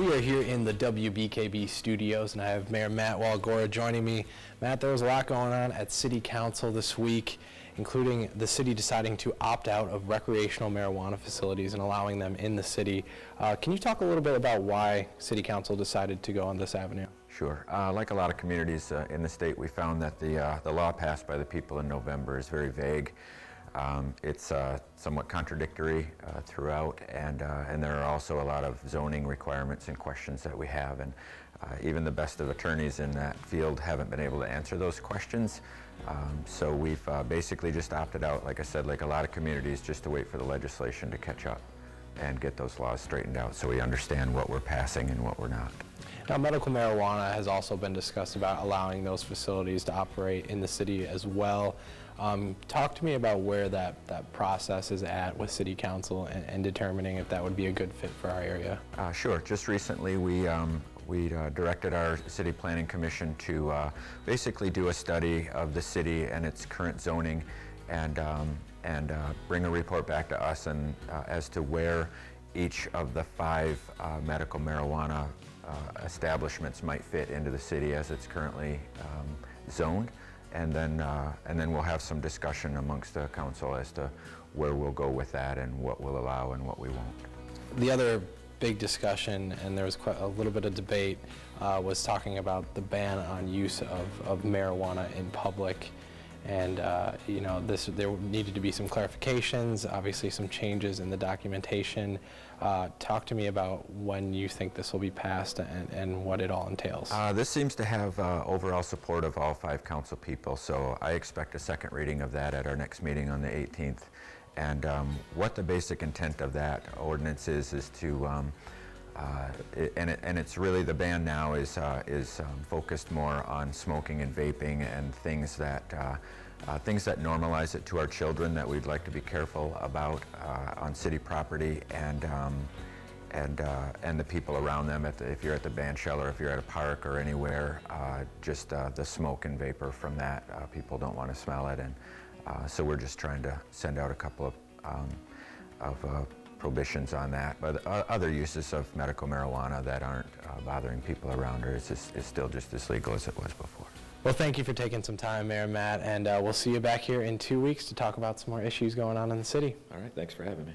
We are here in the WBKB studios, and I have Mayor Matt Waligora joining me. Matt, there was a lot going on at City Council this week, including the city deciding to opt out of recreational marijuana facilities and allowing them in the city. Can you talk a little bit about why City Council decided to go on this avenue? Sure. Like a lot of communities in the state, we found that the law passed by the people in November is very vague. It's somewhat contradictory throughout, and there are also a lot of zoning requirements and questions that we have, and even the best of attorneys in that field haven't been able to answer those questions. So we've basically just opted out, like I said, like a lot of communities, just to wait for the legislation to catch up and get those laws straightened out so we understand what we're passing and what we're not. Now, medical marijuana has also been discussed about allowing those facilities to operate in the city as well. Talk to me about where that process is at with City Council and determining if that would be a good fit for our area. Sure. Just recently we directed our City Planning Commission to basically do a study of the city and its current zoning and bring a report back to us and as to where each of the 5 medical marijuana establishments might fit into the city as it's currently zoned, and then we'll have some discussion amongst the council as to where we'll go with that and what we'll allow and what we won't. The other big discussion, and there was quite a little bit of debate, was talking about the ban on use of marijuana in public. And you know, there needed to be some clarifications, obviously some changes in the documentation. Talk to me about when you think this will be passed and what it all entails. This seems to have overall support of all 5 council people, so I expect a second reading of that at our next meeting on the 18th. And what the basic intent of that ordinance is to and it's really, the ban now is focused more on smoking and vaping and things that normalize it to our children that we'd like to be careful about on city property and the people around them. If you're at the band shell or if you're at a park or anywhere, just the smoke and vapor from that, people don't want to smell it, and so we're just trying to send out a couple of prohibitions on that, but other uses of medical marijuana that aren't bothering people around her is still just as legal as it was before. Well, thank you for taking some time, Mayor Matt, and we'll see you back here in 2 weeks to talk about some more issues going on in the city. All right, thanks for having me.